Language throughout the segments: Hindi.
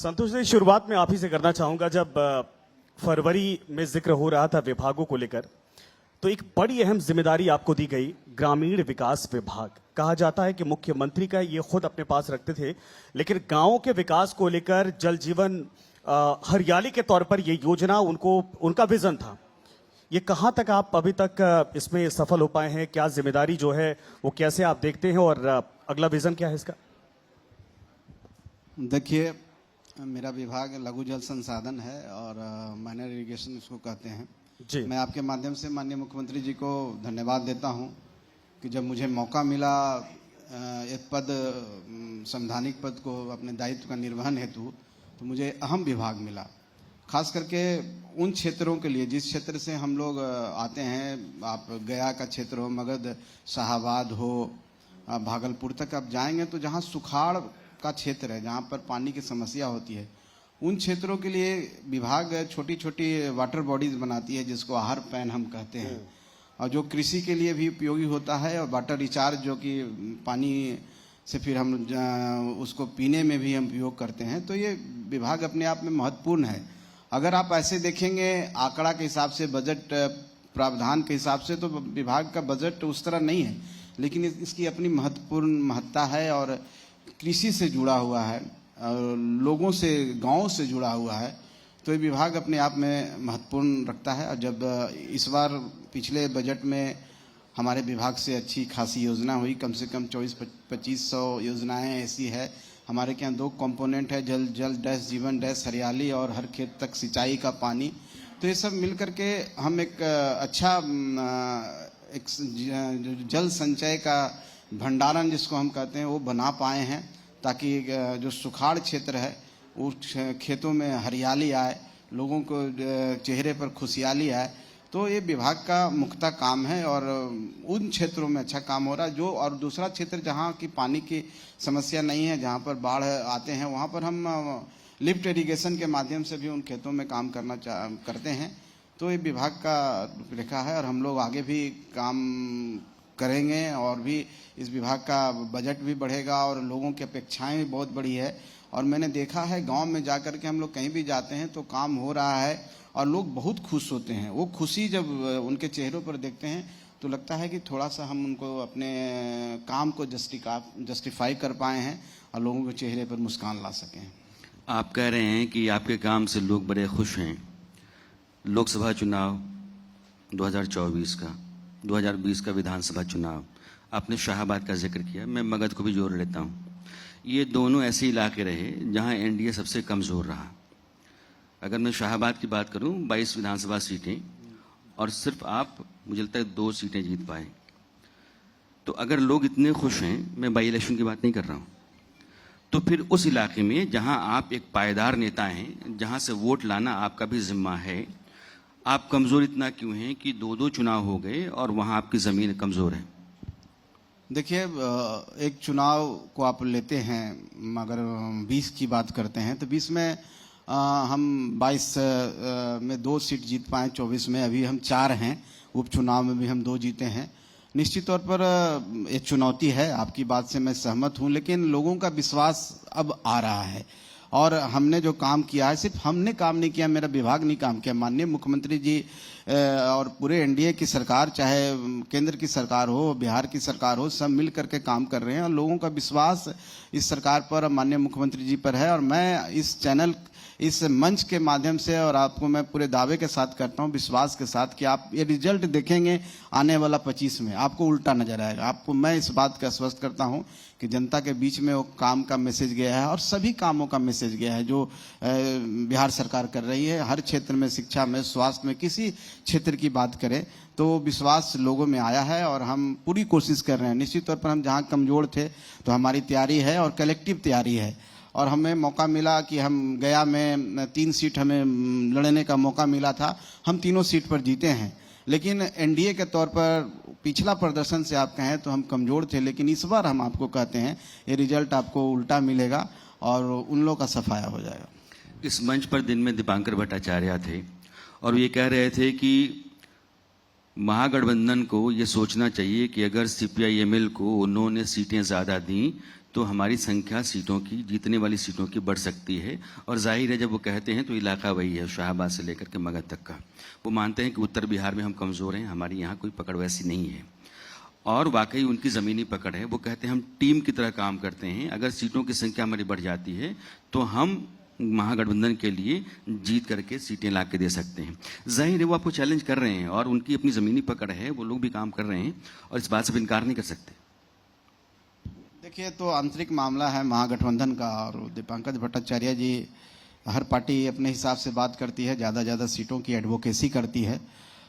संतोष जी, शुरुआत में आप ही से करना चाहूंगा। जब फरवरी में जिक्र हो रहा था विभागों को लेकर, तो एक बड़ी अहम जिम्मेदारी आपको दी गई, ग्रामीण विकास विभाग। कहा जाता है कि मुख्यमंत्री का ये खुद अपने पास रखते थे, लेकिन गांवों के विकास को लेकर, जल जीवन हरियाली के तौर पर ये योजना उनका विजन था। ये कहां तक आप अभी तक इसमें सफल हो पाए हैं? क्या जिम्मेदारी जो है वो कैसे आप देखते हैं, और अगला विजन क्या है इसका? देखिए, मेरा विभाग लघु जल संसाधन है और माइनर इरिगेशन इसको कहते हैं जी। मैं आपके माध्यम से माननीय मुख्यमंत्री जी को धन्यवाद देता हूं कि जब मुझे मौका मिला एक पद, संवैधानिक पद को अपने दायित्व का निर्वहन हेतु, तो मुझे अहम विभाग मिला। खास करके उन क्षेत्रों के लिए जिस क्षेत्र से हम लोग आते हैं, आप गया का क्षेत्र हो, मगध शाहाबाद हो, भागलपुर तक आप जाएंगे तो जहाँ सुखाड़ का क्षेत्र है, जहाँ पर पानी की समस्या होती है, उन क्षेत्रों के लिए विभाग छोटी छोटी वाटर बॉडीज बनाती है जिसको आहार पैन हम कहते हैं, और जो कृषि के लिए भी उपयोगी होता है, और वाटर रिचार्ज जो कि पानी से फिर हम उसको पीने में भी हम उपयोग करते हैं। तो ये विभाग अपने आप में महत्वपूर्ण है। अगर आप ऐसे देखेंगे आंकड़ा के हिसाब से, बजट प्रावधान के हिसाब से, तो विभाग का बजट उस तरह नहीं है, लेकिन इसकी अपनी महत्वपूर्ण महत्ता है और कृषि से जुड़ा हुआ है और लोगों से, गांवों से जुड़ा हुआ है। तो ये विभाग अपने आप में महत्वपूर्ण रखता है। और जब इस बार पिछले बजट में हमारे विभाग से अच्छी खासी योजना हुई, कम से कम 24-2500 योजनाएं ऐसी है। हमारे के यहाँ 2 कंपोनेंट है, जल जल डैश जीवन डैश हरियाली, और हर खेत तक सिंचाई का पानी। तो ये सब मिल करके हम एक अच्छा एक जल संचय का भंडारण जिसको हम कहते हैं वो बना पाए हैं, ताकि जो सुखाड़ क्षेत्र है उस खेतों में हरियाली आए, लोगों को चेहरे पर खुशहाली आए। तो ये विभाग का मुख्य काम है और उन क्षेत्रों में अच्छा काम हो रहा है। जो और दूसरा क्षेत्र जहाँ की पानी की समस्या नहीं है, जहाँ पर बाढ़ आते हैं, वहाँ पर हम लिफ्ट इरिगेशन के माध्यम से भी उन खेतों में काम करते हैं। तो ये विभाग का रूपरेखा है और हम लोग आगे भी काम करेंगे, और भी इस विभाग का बजट भी बढ़ेगा और लोगों की अपेक्षाएं भी बहुत बड़ी है। और मैंने देखा है गांव में जाकर के, हम लोग कहीं भी जाते हैं तो काम हो रहा है और लोग बहुत खुश होते हैं। वो खुशी जब उनके चेहरों पर देखते हैं तो लगता है कि थोड़ा सा हम उनको अपने काम को जस्टिफाई कर पाए हैं और लोगों के चेहरे पर मुस्कान ला सकें। आप कह रहे हैं कि आपके काम से लोग बड़े खुश हैं। लोकसभा चुनाव 2024 का, 2020 का विधानसभा चुनाव, आपने शाहाबाद का जिक्र किया, मैं मगध को भी जोड़ लेता हूँ। ये दोनों ऐसे इलाके रहे जहाँ एनडीए सबसे कमज़ोर रहा। अगर मैं शाहाबाद की बात करूँ, 22 विधानसभा सीटें और सिर्फ आप, मुझे लगता है 2 सीटें जीत पाए। तो अगर लोग इतने खुश हैं, मैं बाई इलेक्शन की बात नहीं कर रहा हूँ, तो फिर उस इलाके में जहाँ आप एक पायदार नेता हैं, जहाँ से वोट लाना आपका भी जिम्मा है, आप कमज़ोर इतना क्यों हैं कि 2 चुनाव हो गए और वहाँ आपकी ज़मीन कमज़ोर है? देखिए, एक चुनाव को आप लेते हैं, अगर 20 की बात करते हैं तो 20 में हम 22 में 2 सीट जीत पाए, 24 में अभी हम 4 हैं, उपचुनाव में भी हम 2 जीते हैं। निश्चित तौर पर एक चुनौती है, आपकी बात से मैं सहमत हूं, लेकिन लोगों का विश्वास अब आ रहा है और हमने जो काम किया है, सिर्फ हमने काम नहीं किया, मेरा विभाग नहीं काम किया, माननीय मुख्यमंत्री जी और पूरे एनडीए की सरकार, चाहे केंद्र की सरकार हो, बिहार की सरकार हो, सब मिल करके काम कर रहे हैं और लोगों का विश्वास इस सरकार पर, माननीय मुख्यमंत्री जी पर है। और मैं इस चैनल, इस मंच के माध्यम से और आपको मैं पूरे दावे के साथ करता हूं, विश्वास के साथ, कि आप ये रिजल्ट देखेंगे आने वाला 25 में, आपको उल्टा नजर आएगा। आपको मैं इस बात का आश्वस्त करता हूं कि जनता के बीच में वो काम का मैसेज गया है और सभी कामों का मैसेज गया है जो बिहार सरकार कर रही है। हर क्षेत्र में, शिक्षा में, स्वास्थ्य में, किसी क्षेत्र की बात करें तो विश्वास लोगों में आया है और हम पूरी कोशिश कर रहे हैं। निश्चित तौर पर हम जहाँ कमजोर थे तो हमारी तैयारी है और कलेक्टिव तैयारी है, और हमें मौका मिला कि हम गया में 3 सीट हमें लड़ने का मौका मिला था, हम 3 सीट पर जीते हैं। लेकिन एनडीए के तौर पर पिछला प्रदर्शन से आप कहें तो हम कमजोर थे, लेकिन इस बार हम आपको कहते हैं ये रिजल्ट आपको उल्टा मिलेगा और उन लोगों का सफाया हो जाएगा। इस मंच पर दिन में दीपांकर भट्टाचार्य थे और ये कह रहे थे कि महागठबंधन को ये सोचना चाहिए कि अगर सीपीआई-एमएल को उन्होंने सीटें ज़्यादा दी तो हमारी संख्या सीटों की, जीतने वाली सीटों की बढ़ सकती है। और जाहिर है जब वो कहते हैं तो इलाका वही है, शाहबाद से लेकर के मगध तक का। वो मानते हैं कि उत्तर बिहार में हम कमज़ोर हैं, हमारी यहाँ कोई पकड़ वैसी नहीं है। और वाकई उनकी ज़मीनी पकड़ है। वो कहते हैं हम टीम की तरह काम करते हैं, अगर सीटों की संख्या हमारी बढ़ जाती है तो हम महागठबंधन के लिए जीत करके सीटें ला के दे सकते हैं। जाहिर है वो आपको चैलेंज कर रहे हैं और उनकी अपनी ज़मीनी पकड़ है, वो लोग भी काम कर रहे हैं और इस बात से इनकार नहीं कर सकते। देखिए, तो आंतरिक मामला है महागठबंधन का, और दीपांकर भट्टाचार्य जी, हर पार्टी अपने हिसाब से बात करती है, ज़्यादा सीटों की एडवोकेसी करती है,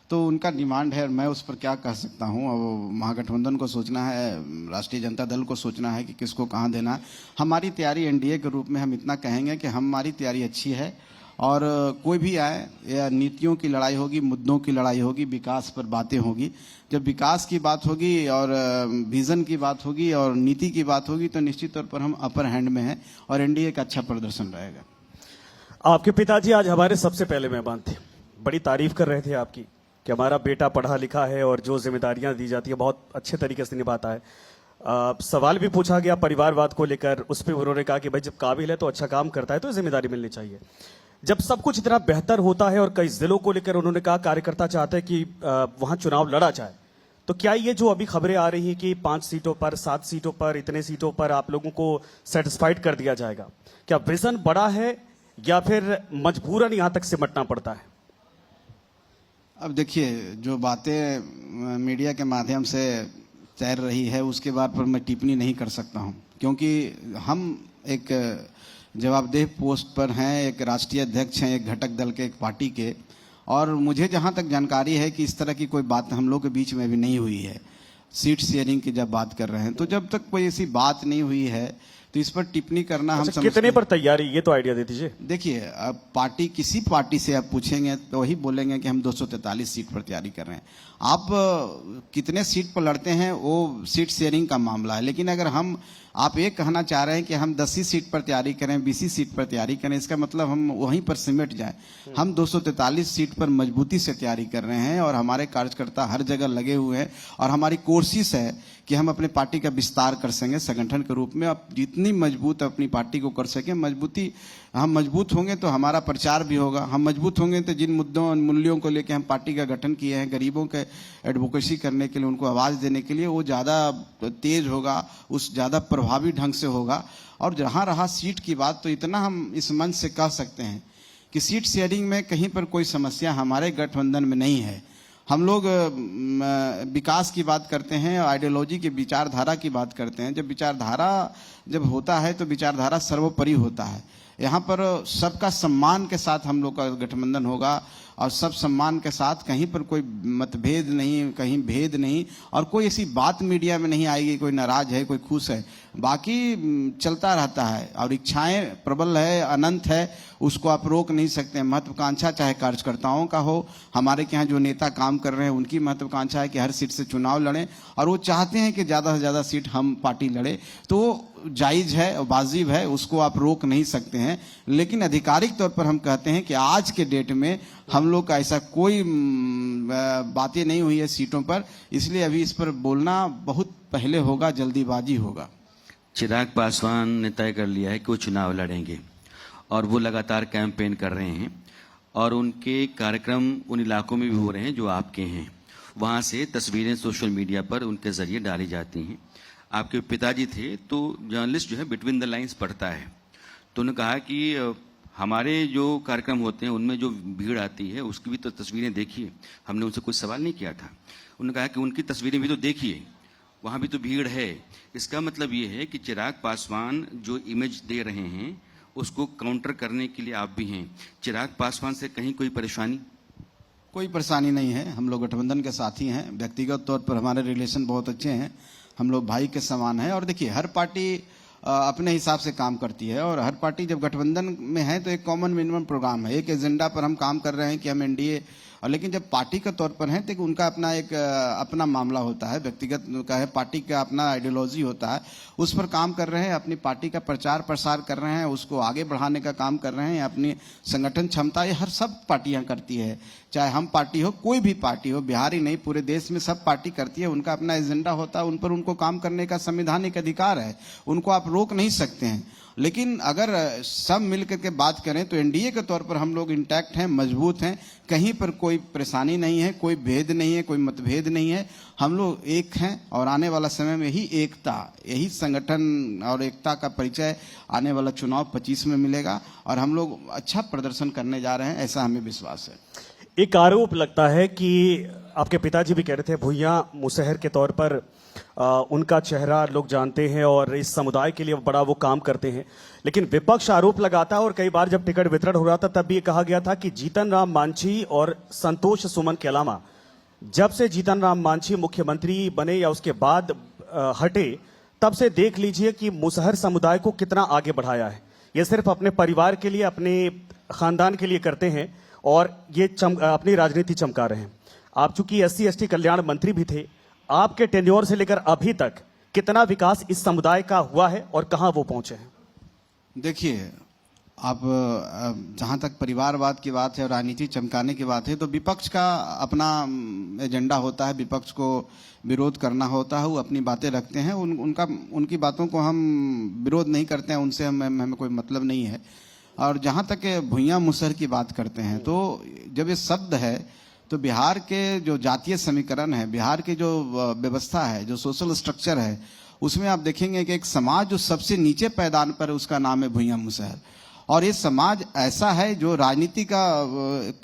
तो उनका डिमांड है और मैं उस पर क्या कह सकता हूं। अब महागठबंधन को सोचना है, राष्ट्रीय जनता दल को सोचना है कि किसको कहां देना है। हमारी तैयारी एनडीए के रूप में हम इतना कहेंगे कि हमारी तैयारी अच्छी है, और कोई भी आए, या नीतियों की लड़ाई होगी, मुद्दों की लड़ाई होगी, विकास पर बातें होगी। जब विकास की बात होगी और विजन की बात होगी और नीति की बात होगी तो निश्चित तौर पर हम अपर हैंड में हैं और एनडीए का अच्छा प्रदर्शन रहेगा। आपके पिताजी आज हमारे सबसे पहले मेहमान थे, बड़ी तारीफ कर रहे थे आपकी कि हमारा बेटा पढ़ा लिखा है और जो जिम्मेदारियां दी जाती है बहुत अच्छे तरीके से निभाता है। सवाल भी पूछा गया परिवारवाद को लेकर, उस पर उन्होंने कहा कि भाई जब काबिल है तो अच्छा काम करता है तो जिम्मेदारी मिलनी चाहिए। जब सब कुछ इतना बेहतर होता है और कई जिलों को लेकर उन्होंने कहा कार्यकर्ता चाहते हैं कि वहां चुनाव लड़ा जाए, तो क्या ये जो अभी खबरें आ रही हैं कि 5 सीटों पर, 7 सीटों पर, इतने सीटों पर आप लोगों को सेटिस्फाइड कर दिया जाएगा, क्या विजन बड़ा है या फिर मजबूरन यहां तक सिमटना पड़ता है? अब देखिए, जो बातें मीडिया के माध्यम से तैर रही है उसके बाद पर मैं टिप्पणी नहीं कर सकता हूं, क्योंकि हम एक जवाबदेह पोस्ट पर हैं, एक राष्ट्रीय अध्यक्ष हैं एक घटक दल के, एक पार्टी के, और मुझे जहां तक जानकारी है कि इस तरह की कोई बात हम लोग के बीच में भी नहीं हुई है। सीट शेयरिंग की जब बात कर रहे हैं तो जब तक कोई ऐसी बात नहीं हुई है तो इस पर टिप्पणी करना हम अच्छा, कितने पर तैयारी, ये तो आइडिया दे दीजिए। देखिए, अब पार्टी, किसी पार्टी से आप पूछेंगे तो वही बोलेंगे कि हम 243 सीट पर तैयारी कर रहे हैं। आप कितने सीट पर लड़ते हैं वो सीट शेयरिंग का मामला है, लेकिन अगर आप ये कहना चाह रहे हैं कि हम 10 सीट पर तैयारी करें, 20 सीट पर तैयारी करें, इसका मतलब हम वहीं पर सिमट जाएं। हम 243 सीट पर मजबूती से तैयारी कर रहे हैं और हमारे कार्यकर्ता हर जगह लगे हुए हैं और हमारी कोशिश है कि हम अपने पार्टी का विस्तार कर सकें संगठन के रूप में। अब जितनी मजबूत अपनी पार्टी को कर सकें, हम मजबूत होंगे तो हमारा प्रचार भी होगा। हम मजबूत होंगे तो जिन मुद्दों और मूल्यों को लेकर हम पार्टी का गठन किए हैं, गरीबों के एडवोकेसी करने के लिए, उनको आवाज़ देने के लिए, वो ज़्यादा तेज होगा, उस ज़्यादा प्रभावी ढंग से होगा। और जहाँ रहा सीट की बात, तो इतना हम इस मंच से कह सकते हैं कि सीट शेयरिंग में कहीं पर कोई समस्या हमारे गठबंधन में नहीं है। हम लोग विकास की बात करते हैं, आइडियोलॉजी की, विचारधारा की बात करते हैं। जब विचारधारा जब होता है तो विचारधारा सर्वोपरि होता है। यहाँ पर सबका सम्मान के साथ हम लोग का गठबंधन होगा और सब सम्मान के साथ, कहीं पर कोई मतभेद नहीं, कहीं भेद नहीं, और कोई ऐसी बात मीडिया में नहीं आएगी कोई नाराज है, कोई खुश है। बाकी चलता रहता है और इच्छाएं प्रबल है, अनंत है, उसको आप रोक नहीं सकते। महत्वाकांक्षा चाहे कार्यकर्ताओं का हो, हमारे के यहाँ जो नेता काम कर रहे हैं उनकी महत्वाकांक्षा है कि हर सीट से चुनाव लड़ें और वो चाहते हैं कि ज़्यादा से ज़्यादा सीट हम पार्टी लड़े, तो जायज़ है और वाजिब है, उसको आप रोक नहीं सकते हैं। लेकिन आधिकारिक तौर पर हम कहते हैं कि आज के डेट में हम लोग का ऐसा कोई बातें नहीं हुई है सीटों पर, इसलिए अभी इस पर बोलना बहुत पहले होगा, जल्दीबाजी होगा। चिराग पासवान ने तय कर लिया है कि वो चुनाव लड़ेंगे और वो लगातार कैंपेन कर रहे हैं और उनके कार्यक्रम उन इलाकों में भी हो रहे हैं जो आपके हैं। वहाँ से तस्वीरें सोशल मीडिया पर उनके ज़रिए डाली जाती हैं। आपके पिताजी थे तो जर्नलिस्ट जो है बिटवीन द लाइंस पढ़ता है, तो उन्होंने कहा कि हमारे जो कार्यक्रम होते हैं उनमें जो भीड़ आती है उसकी भी तो तस्वीरें देखिए। हमने उनसे कुछ सवाल नहीं किया था, उन्होंने कहा कि उनकी तस्वीरें भी तो देखिए, वहाँ भी तो भीड़ है। इसका मतलब ये है कि चिराग पासवान जो इमेज दे रहे हैं उसको काउंटर करने के लिए आप भी हैं। चिराग पासवान से कहीं कोई परेशानी? कोई परेशानी नहीं है, हम लोग गठबंधन के साथी हैं, व्यक्तिगत तौर पर हमारे रिलेशन बहुत अच्छे हैं, हम लोग भाई के समान हैं। और देखिए, हर पार्टी अपने हिसाब से काम करती है और हर पार्टी जब गठबंधन में है तो एक कॉमन मिनिमम प्रोग्राम है, एक एजेंडा पर हम काम कर रहे हैं कि हम एनडीए और लेकिन जब पार्टी के तौर पर हैं तो उनका अपना एक अपना मामला होता है, व्यक्तिगत का है, पार्टी का अपना आइडियोलॉजी होता है, उस पर काम कर रहे हैं, अपनी पार्टी का प्रचार प्रसार कर रहे हैं, उसको आगे बढ़ाने का काम कर रहे हैं, अपनी संगठन क्षमता ये हर सब पार्टियां करती है, चाहे हम पार्टी हो, कोई भी पार्टी हो, बिहार ही नहीं पूरे देश में सब पार्टी करती है, उनका अपना एजेंडा होता है, उन पर उनको काम करने का संवैधानिक अधिकार है, उनको आप रोक नहीं सकते हैं। लेकिन अगर सब मिलकर के बात करें तो एनडीए के तौर पर हम लोग इंटैक्ट हैं, मजबूत हैं, कहीं पर कोई परेशानी नहीं है, कोई भेद नहीं है, कोई मतभेद नहीं है, हम लोग एक हैं और आने वाला समय में ही एकता, यही संगठन और एकता का परिचय आने वाला चुनाव 25 में मिलेगा और हम लोग अच्छा प्रदर्शन करने जा रहे हैं, ऐसा हमें विश्वास है। एक आरोप लगता है कि आपके पिताजी भी कह रहे थे भुइयां मुसहर के तौर पर उनका चेहरा लोग जानते हैं और इस समुदाय के लिए बड़ा वो काम करते हैं, लेकिन विपक्ष आरोप लगाता है और कई बार जब टिकट वितरण हो रहा था तब भी ये कहा गया था कि जीतन राम मांझी और संतोष सुमन के अलावा जब से जीतन राम मांझी मुख्यमंत्री बने या उसके बाद हटे तब से देख लीजिए कि मुसहर समुदाय को कितना आगे बढ़ाया है। ये सिर्फ अपने परिवार के लिए, अपने खानदान के लिए करते हैं और ये अपनी राजनीति चमका रहे हैं। आप चूंकि SC/ST कल्याण मंत्री भी थे, आपके टेन्योर से लेकर अभी तक कितना विकास इस समुदाय का हुआ है और कहां वो पहुंचे हैं? देखिए, आप जहां तक परिवारवाद की बात है और राजनीति चमकाने की बात है तो विपक्ष का अपना एजेंडा होता है, विपक्ष को विरोध करना होता है, वो अपनी बातें रखते हैं, उनकी बातों को हम विरोध नहीं करते हैं, उनसे हमें कोई मतलब नहीं है। और जहां तक भुइयां मुसहर की बात करते हैं तो जब ये शब्द है तो बिहार के जो जातीय समीकरण है, बिहार की जो व्यवस्था है, जो सोशल स्ट्रक्चर है, उसमें आप देखेंगे कि एक समाज जो सबसे नीचे पैदान पर है उसका नाम है भुइयां मुसहर। और ये समाज ऐसा है जो राजनीति का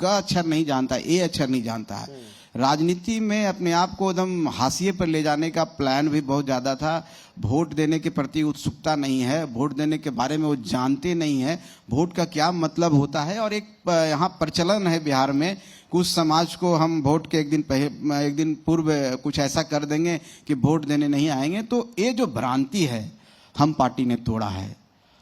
अक्षर नहीं जानता, ए अक्षर नहीं जानता है। राजनीति में अपने आप को एकदम हाशिए पर ले जाने का प्लान भी बहुत ज्यादा था, वोट देने के प्रति उत्सुकता नहीं है, वोट देने के बारे में वो जानते नहीं है, वोट का क्या मतलब होता है। और एक यहाँ प्रचलन है बिहार में, कुछ समाज को हम वोट के एक दिन पूर्व कुछ ऐसा कर देंगे कि वोट देने नहीं आएंगे। तो ये जो भ्रांति है हम पार्टी ने तोड़ा है।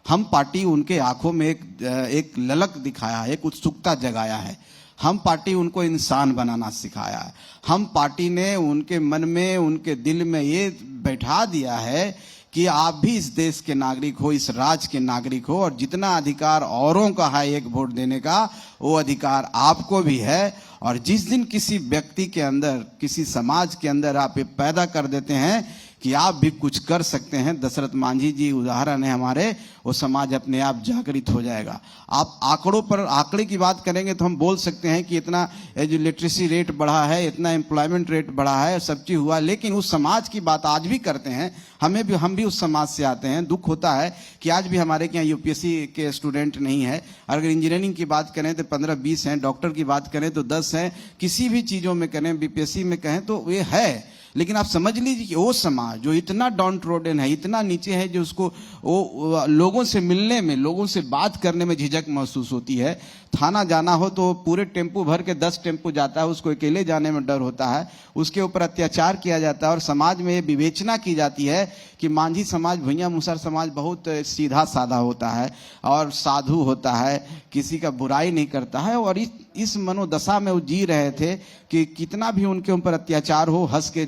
हम पार्टी उनके आंखों में एक ललक दिखाया, एक उत्सुकता जगाया है। हम पार्टी उनको इंसान बनाना सिखाया है। हम पार्टी ने उनके मन में, उनके दिल में ये बैठा दिया है कि आप भी इस देश के नागरिक हो, इस राज्य के नागरिक हो, और जितना अधिकार औरों का है एक वोट देने का, वो अधिकार आपको भी है। और जिस दिन किसी व्यक्ति के अंदर, किसी समाज के अंदर आप ये पैदा कर देते हैं कि आप भी कुछ कर सकते हैं, दशरथ मांझी जी उदाहरण है हमारे, वो समाज अपने आप जागृत हो जाएगा। आप आंकड़े की बात करेंगे तो हम बोल सकते हैं कि इतना जो लिटरेसी रेट बढ़ा है, इतना एम्प्लॉयमेंट रेट बढ़ा है, सब चीज हुआ, लेकिन उस समाज की बात आज भी करते हैं। हम भी उस समाज से आते हैं। दुख होता है कि आज भी हमारे यहाँ यूपीएससी के स्टूडेंट नहीं है। अगर इंजीनियरिंग की बात करें तो 15-20 हैं, डॉक्टर की बात करें तो 10 हैं, किसी भी चीजों में करें, बीपीएससी में कहें तो ये है। लेकिन आप समझ लीजिए कि वो समाज जो इतना डाउन ट्रोडन है, इतना नीचे है, जो उसको वो लोगों से मिलने में, लोगों से बात करने में झिझक महसूस होती है। थाना जाना हो तो पूरे टेम्पू भर के 10 टेम्पू जाता है, उसको अकेले जाने में डर होता है, उसके ऊपर अत्याचार किया जाता है। और समाज में ये विवेचना की जाती है कि मांझी समाज, भुइयां मुसहर समाज बहुत सीधा साधा होता है और साधु होता है, किसी का बुराई नहीं करता है। और इस मनोदशा में वो जी रहे थे कि कितना भी उनके ऊपर अत्याचार हो, हंस के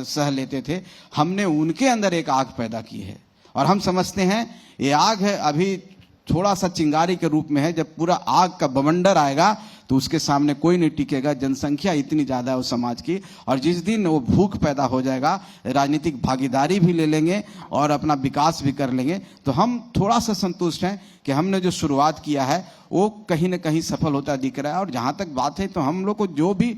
सह लेते थे। हमने उनके अंदर एक आग पैदा की है और हम समझते हैं ये आग है अभी थोड़ा सा चिंगारी के रूप में है। जब पूरा आग का बवंडर आएगा तो उसके सामने कोई नहीं टिकेगा। जनसंख्या इतनी ज्यादा है उस समाज की, और जिस दिन वो भूख पैदा हो जाएगा, राजनीतिक भागीदारी भी ले लेंगे और अपना विकास भी कर लेंगे। तो हम थोड़ा सा संतुष्ट हैं कि हमने जो शुरुआत किया है वो कहीं ना कहीं सफल होता दिख रहा है। और जहां तक बात है तो हम लोग को जो भी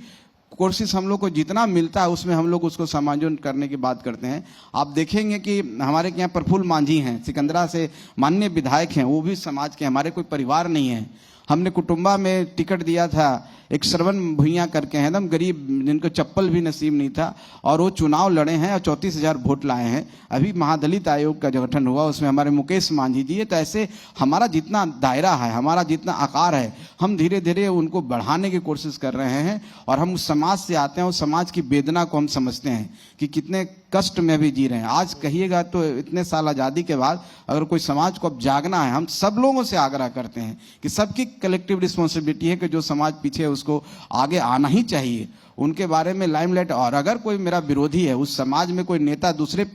कोशिश हम लोग को जितना मिलता है उसमें हम लोग उसको समायोजन करने की बात करते हैं। आप देखेंगे कि हमारे यहाँ प्रफुल्ल मांझी हैं, सिकंदरा से माननीय विधायक हैं, वो भी समाज के, हमारे कोई परिवार नहीं है। हमने कुटुंबा में टिकट दिया था, एक श्रवण भुइयां करके हैं, एकदम गरीब, जिनको चप्पल भी नसीब नहीं था, और वो चुनाव लड़े हैं और 34,000 वोट लाए हैं। अभी महादलित आयोग का जो गठन हुआ उसमें हमारे मुकेश मांझी जी है। तो ऐसे हमारा जितना दायरा है, हमारा जितना आकार है, हम धीरे धीरे उनको बढ़ाने की कोशिश कर रहे हैं। और हम उस समाज से आते हैं, उस समाज की वेदना को हम समझते हैं कि कितने कष्ट में भी जी रहे हैं। आज कहिएगा तो इतने साल आज़ादी के बाद अगर कोई समाज को अब जागना है, हम सब लोगों से आग्रह करते हैं कि सबकी कलेक्टिव रिस्पॉन्सिबिलिटी है कि जो समाज पीछे है उसको आगे आना ही चाहिए, उनके बारे में लाइमलाइट। और अगर कोई मेरा विरोधी है, उस समाज में कोई नेता दूसरे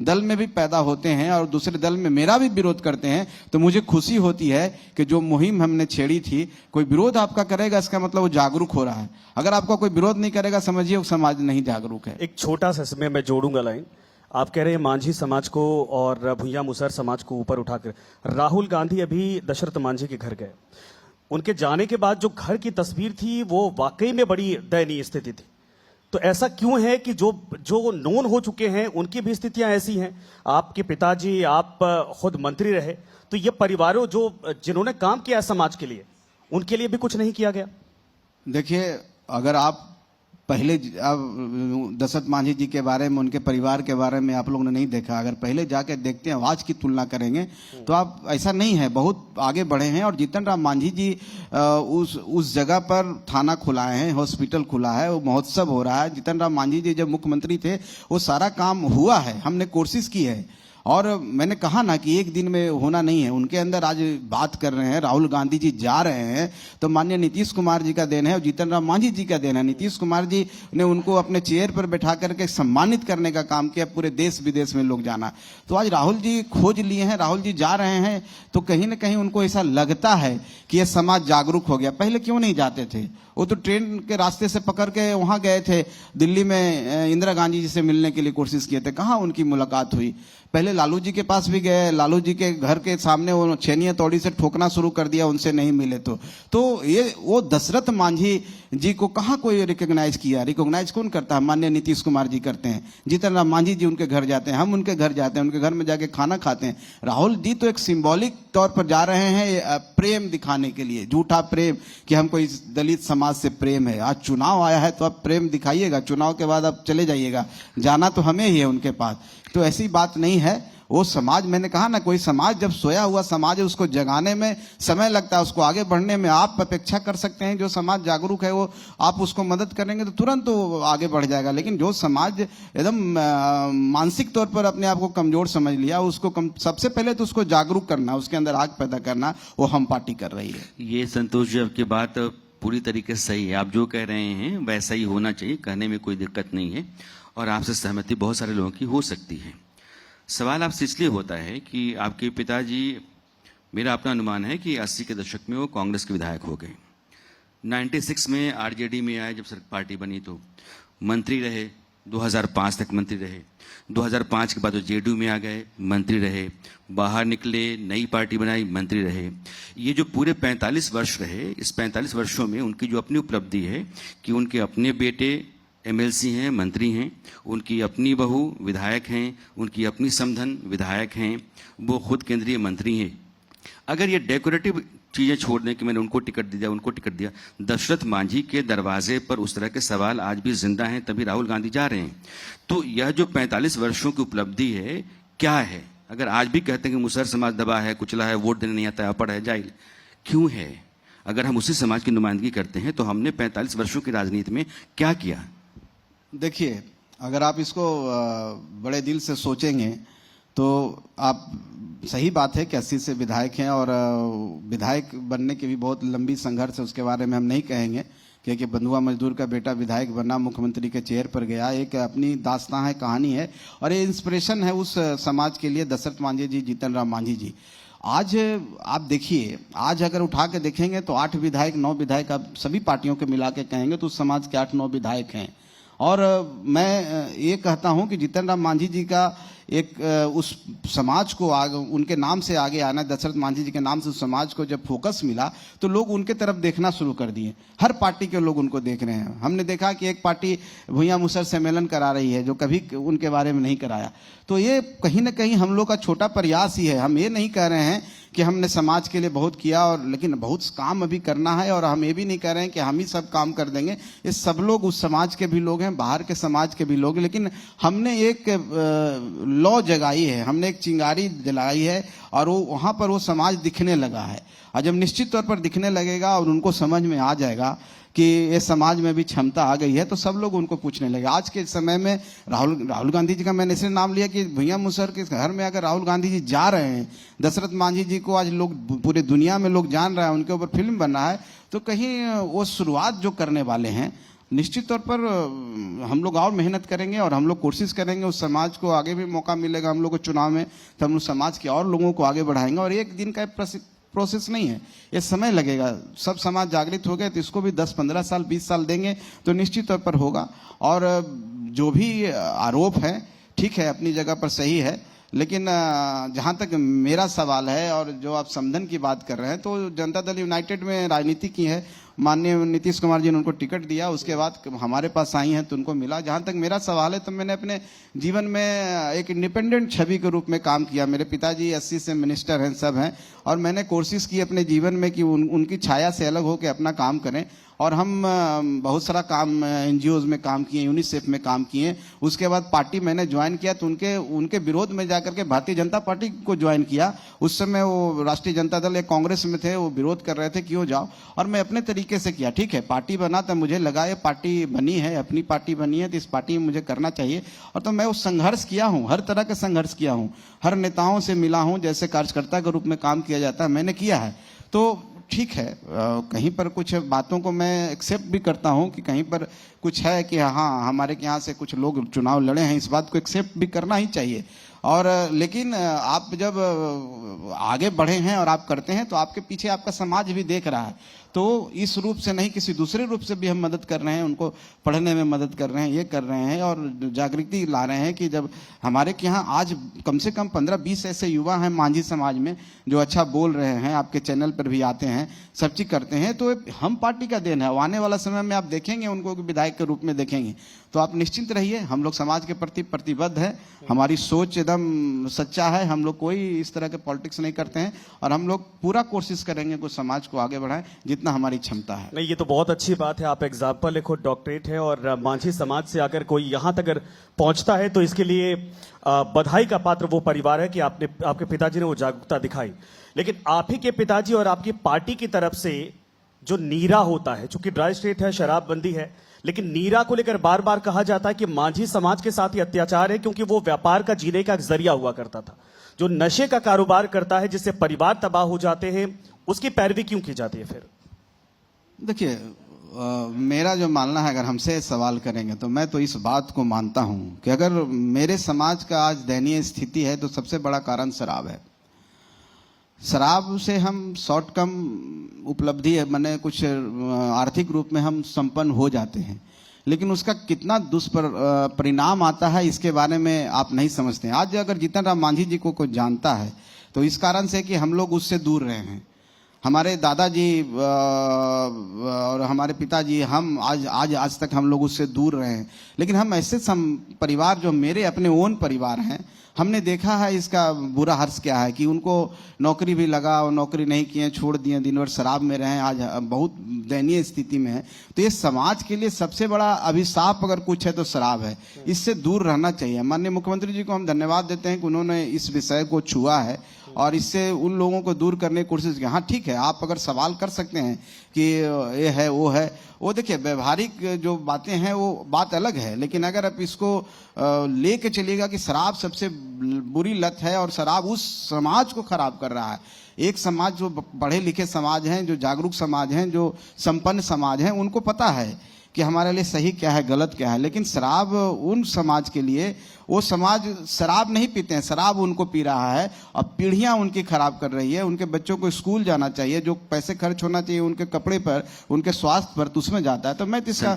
दल में भी पैदा होते हैं और दूसरे दल में मेरा भी विरोध करते हैं, तो मुझे खुशी होती है कि जो मुहिम हमने छेड़ी थी, कोई विरोध आपका करेगा इसका मतलब वो जागरूक हो रहा है। अगर आपका कोई विरोध नहीं करेगा, समझिए वो समाज नहीं जागरूक है। एक छोटा सा इसमें मैं जोड़ूंगा लाइन। आप कह रहे हैं मांझी समाज को और भुइयां मुसहर समाज को ऊपर उठाकर। राहुल गांधी अभी दशरथ मांझी के घर गए, उनके जाने के बाद जो घर की तस्वीर थी वो वाकई में बड़ी दयनीय स्थिति थी। तो ऐसा क्यों है कि जो जो नोन हो चुके हैं उनकी भी स्थितियां ऐसी हैं? आपके पिताजी, आप खुद मंत्री रहे, तो ये परिवारों जो जिन्होंने काम किया समाज के लिए, उनके लिए भी कुछ नहीं किया गया? देखिए, अगर आप पहले अब दशरथ मांझी जी के बारे में, उनके परिवार के बारे में आप लोगों ने नहीं देखा, अगर पहले जाके देखते हैं, आज की तुलना करेंगे तो आप ऐसा नहीं है, बहुत आगे बढ़े हैं। और जीतन राम मांझी जी उस जगह पर थाना खुलाए हैं, हॉस्पिटल खुला है, वो महोत्सव हो रहा है। जीतन राम मांझी जी जब मुख्यमंत्री थे वो सारा काम हुआ है, हमने कोशिश की है। और मैंने कहा ना कि एक दिन में होना नहीं है, उनके अंदर आज बात कर रहे हैं, राहुल गांधी जी जा रहे हैं तो माननीय नीतीश कुमार जी का देन है और जीतन राम मांझी जी का देन है। नीतीश कुमार जी ने उनको अपने चेयर पर बैठा करके सम्मानित करने का काम किया, पूरे देश विदेश में लोग जाना। तो आज राहुल जी खोज लिए हैं, राहुल जी जा रहे हैं, तो कहीं ना कहीं उनको ऐसा लगता है कि यह समाज जागरूक हो गया। पहले क्यों नहीं जाते थे? वो तो ट्रेन के रास्ते से पकड़ के वहां गए थे, दिल्ली में इंदिरा गांधी जी से मिलने के लिए कोशिश किए थे, कहाँ उनकी मुलाकात हुई? पहले लालू जी के पास भी गए, लालू जी के घर के सामने वो छेनिया तौड़ी से ठोकना शुरू कर दिया, उनसे नहीं मिले। तो ये वो दशरथ मांझी जी को कहाँ कोई रिकॉग्नाइज किया? रिकॉग्नाइज कौन करता है? माननीय नीतीश कुमार जी करते हैं, जीतन राम मांझी जी उनके घर जाते हैं, हम उनके घर जाते हैं, उनके घर में जाके खाना खाते हैं। राहुल जी तो एक सिंबॉलिक तौर पर जा रहे हैं प्रेम दिखाने के लिए, झूठा प्रेम कि हमको इस दलित समाज से प्रेम है। आज चुनाव आया है तो आप प्रेम दिखाइएगा, चुनाव के बाद आप चले जाइएगा, जाना तो हमें ही है उनके पास। तो ऐसी बात नहीं है। वो समाज, मैंने कहा ना, कोई समाज जब सोया हुआ समाज है उसको जगाने में समय लगता है, उसको आगे बढ़ने में। आप अपेक्षा कर सकते हैं जो समाज जागरूक है वो आप उसको मदद करेंगे तो तुरंत वो आगे बढ़ जाएगा। लेकिन जो समाज एकदम मानसिक तौर पर अपने आप को कमजोर समझ लिया, उसको सबसे पहले तो उसको जागरूक करना, उसके अंदर आग पैदा करना, वो हम पार्टी कर रही है। ये संतोष जी आपकी बात पूरी तरीके से सही है। आप जो कह रहे हैं वैसा ही होना चाहिए, कहने में कोई दिक्कत नहीं है और आपसे सहमति बहुत सारे लोगों की हो सकती है। सवाल आपसे इसलिए होता है कि आपके पिताजी, मेरा अपना अनुमान है कि 80 के दशक में वो कांग्रेस के विधायक हो गए। 96 में आरजेडी में आए, जब पार्टी बनी तो मंत्री रहे, 2005 तक मंत्री रहे। 2005 के बाद वो जेडीयू में आ गए, मंत्री रहे, बाहर निकले, नई पार्टी बनाई, मंत्री रहे। ये जो पूरे 45 वर्ष रहे, इस 45 वर्षों में उनकी जो अपनी उपलब्धि है कि उनके अपने बेटे एमएलसी हैं, मंत्री हैं, उनकी अपनी बहू विधायक हैं, उनकी अपनी समधन विधायक हैं, वो खुद केंद्रीय मंत्री हैं। अगर ये डेकोरेटिव चीजें छोड़ दें कि मैंने उनको टिकट दिया, उनको टिकट दिया, दशरथ मांझी के दरवाजे पर उस तरह के सवाल आज भी जिंदा हैं, तभी राहुल गांधी जा रहे हैं। तो यह जो 45 वर्षों की उपलब्धि है क्या है? अगर आज भी कहते हैं कि मुसहर समाज दबा है, कुचला है, वोट देने नहीं आता, अपड़ है, जाहिल, क्यों है? अगर हम उसी समाज की नुमाइंदगी करते हैं तो हमने 45 वर्षों की राजनीति में क्या किया? देखिए, अगर आप इसको बड़े दिल से सोचेंगे तो आप, सही बात है कि 80 से विधायक हैं और विधायक बनने की भी बहुत लंबी संघर्ष है, उसके बारे में हम नहीं कहेंगे कि बंधुआ मजदूर का बेटा विधायक बना, मुख्यमंत्री के चेयर पर गया, एक अपनी दास्तां है, कहानी है और ये इंस्पिरेशन है उस समाज के लिए। दशरथ मांझी जी, जीतन राम मांझी जी, आज आप देखिए, आज अगर उठा के देखेंगे तो 8 विधायक, 9 विधायक, आप सभी पार्टियों के मिला के कहेंगे तो उस समाज के 8-9 विधायक हैं। और मैं ये कहता हूं कि जीतन राम मांझी जी का एक उस समाज को आगे, उनके नाम से आगे आना, दशरथ मांझी जी के नाम से उस समाज को जब फोकस मिला तो लोग उनके तरफ देखना शुरू कर दिए। हर पार्टी के लोग उनको देख रहे हैं। हमने देखा कि एक पार्टी भुइयां मुसहर सम्मेलन करा रही है जो कभी उनके बारे में नहीं कराया। तो ये कहीं ना कहीं हम लोग का छोटा प्रयास ही है। हम ये नहीं कह रहे हैं कि हमने समाज के लिए बहुत किया, और लेकिन बहुत काम अभी करना है। और हम ये भी नहीं कह रहे हैं कि हम ही सब काम कर देंगे, ये सब लोग उस समाज के भी लोग हैं, बाहर के समाज के भी लोग हैं। लेकिन हमने एक लौ जगाई है, हमने एक चिंगारी जलाई है, और वो वहाँ पर वो समाज दिखने लगा है। और जब निश्चित तौर पर दिखने लगेगा और उनको समझ में आ जाएगा कि ये समाज में भी क्षमता आ गई है, तो सब लोग उनको पूछने लगे। आज के समय में राहुल गांधी जी का मैंने इसलिए नाम लिया कि भैया मुसहर के घर में अगर राहुल गांधी जी जा रहे हैं, दशरथ मांझी जी को आज लोग पूरे दुनिया में लोग जान रहे हैं, उनके ऊपर फिल्म बन रहा है, तो कहीं वो शुरुआत जो करने वाले हैं, निश्चित तौर पर हम लोग और मेहनत करेंगे और हम लोग कोशिश करेंगे, उस समाज को आगे भी मौका मिलेगा हम लोग को चुनाव में, तो हम उस समाज के और लोगों को आगे बढ़ाएंगे। और एक दिन का प्रोसेस नहीं है, ये समय लगेगा। सब समाज जागृत हो गए तो इसको भी 10-15 साल 20 साल देंगे तो निश्चित तौर पर होगा। और जो भी आरोप है ठीक है, अपनी जगह पर सही है, लेकिन जहां तक मेरा सवाल है और जो आप समधन की बात कर रहे हैं, तो जनता दल यूनाइटेड में राजनीति की है, माननीय नीतीश कुमार जी ने उनको टिकट दिया, उसके बाद हमारे पास आई हैं तो उनको मिला। जहां तक मेरा सवाल है, तो मैंने अपने जीवन में एक इंडिपेंडेंट छवि के रूप में काम किया। मेरे पिताजी 80 से मिनिस्टर हैं, सब हैं, और मैंने कोशिश की अपने जीवन में कि उनकी छाया से अलग होकर अपना काम करें। और हम बहुत सारा काम एनजीओज में काम किए, यूनिसेफ में काम किए। उसके बाद पार्टी मैंने ज्वाइन किया, तो उनके विरोध में जाकर के भारतीय जनता पार्टी को ज्वाइन किया। उस समय वो राष्ट्रीय जनता दल या कांग्रेस में थे, वो विरोध कर रहे थे क्यों जाओ, और मैं अपने तरीके से किया। ठीक है, पार्टी बना तो मुझे लगा ये पार्टी बनी है, अपनी पार्टी बनी है, तो इस पार्टी में मुझे करना चाहिए। और तो मैं वो संघर्ष किया हूँ, हर तरह का संघर्ष किया हूँ, हर नेताओं से मिला हूँ, जैसे कार्यकर्ता के रूप में काम किया जाता है मैंने किया है। तो ठीक है, कहीं पर कुछ बातों को मैं एक्सेप्ट भी करता हूं कि कहीं पर कुछ है कि हाँ हमारे यहाँ से कुछ लोग चुनाव लड़े हैं, इस बात को एक्सेप्ट भी करना ही चाहिए। और लेकिन आप जब आगे बढ़े हैं और आप करते हैं, तो आपके पीछे आपका समाज भी देख रहा है। तो इस रूप से नहीं, किसी दूसरे रूप से भी हम मदद कर रहे हैं, उनको पढ़ने में मदद कर रहे हैं, ये कर रहे हैं, और जागृति ला रहे हैं कि जब हमारे के यहाँ आज कम से कम 15-20 ऐसे युवा हैं मांझी समाज में जो अच्छा बोल रहे हैं, आपके चैनल पर भी आते हैं, सब चीज करते हैं, तो हम पार्टी का देन है। आने वाला समय में आप देखेंगे उनको विधायक के रूप में देखेंगे, तो आप निश्चिंत रहिए, हम लोग समाज के प्रति प्रतिबद्ध है, हमारी सोच एकदम सच्चा है, हम लोग कोई इस तरह के पॉलिटिक्स नहीं करते हैं, और हम लोग पूरा कोशिश करेंगे कुछ समाज को आगे बढ़ाएं जितना हमारी क्षमता है। नहीं, ये तो बहुत अच्छी बात है, आप एग्जाम्पल लिखो, डॉक्टरेट है, और मांझी समाज से अगर कोई यहां तक अगर पहुंचता है तो इसके लिए बधाई का पात्र वो परिवार है कि आपके पिताजी ने वो जागरूकता दिखाई। लेकिन आप ही के पिताजी और आपकी पार्टी की तरफ से जो नीरा होता है, चूंकि ड्राई स्टेट है, शराबबंदी है, लेकिन नीरा को लेकर बार बार कहा जाता है कि मांझी समाज के साथ ही अत्याचार है, क्योंकि वो व्यापार का जीने का एक जरिया हुआ करता था। जो नशे का कारोबार करता है, जिससे परिवार तबाह हो जाते हैं, उसकी पैरवी क्यों की जाती है? फिर देखिए, मेरा जो मानना है, अगर हमसे सवाल करेंगे तो मैं तो इस बात को मानता हूं कि अगर मेरे समाज का आज दयनीय स्थिति है, तो सबसे बड़ा कारण शराब है। शराब से हम शॉर्ट टर्म उपलब्धि है, माने कुछ आर्थिक रूप में हम संपन्न हो जाते हैं, लेकिन उसका कितना दुष्परिणाम आता है इसके बारे में आप नहीं समझते हैं। आज अगर जीतन राम मांझी जी को कोई जानता है, तो इस कारण से कि हम लोग उससे दूर रहे हैं। हमारे दादाजी और हमारे पिताजी, हम आज तक हम लोग उससे दूर रहे हैं। लेकिन हम ऐसे परिवार जो मेरे अपने ओन परिवार हैं, हमने देखा है इसका बुरा हर्ष क्या है कि उनको नौकरी भी लगा और नौकरी नहीं किए, छोड़ दिए, दिन भर शराब में रहे, आज बहुत दयनीय स्थिति में है। तो ये समाज के लिए सबसे बड़ा अभिशाप अगर कुछ है तो शराब है, इससे दूर रहना चाहिए। माननीय मुख्यमंत्री जी को हम धन्यवाद देते हैं कि उन्होंने इस विषय को छुआ है और इससे उन लोगों को दूर करने की कोशिश की। हाँ ठीक है, आप अगर सवाल कर सकते हैं कि ये है वो है, वो देखिए व्यवहारिक जो बातें हैं वो बात अलग है, लेकिन अगर आप इसको लेके चलिएगा कि शराब सबसे बुरी लत है और शराब उस समाज को खराब कर रहा है। एक समाज जो पढ़े लिखे समाज हैं, जो जागरूक समाज हैं, जो संपन्न समाज हैं, उनको पता है कि हमारे लिए सही क्या है, गलत क्या है। लेकिन शराब उन समाज के लिए, वो समाज शराब नहीं पीते हैं, शराब उनको पी रहा है और पीढ़ियां उनकी खराब कर रही है। उनके बच्चों को स्कूल जाना चाहिए, जो पैसे खर्च होना चाहिए उनके कपड़े पर, उनके स्वास्थ्य पर, तो उसमें जाता है। तो मैं इसका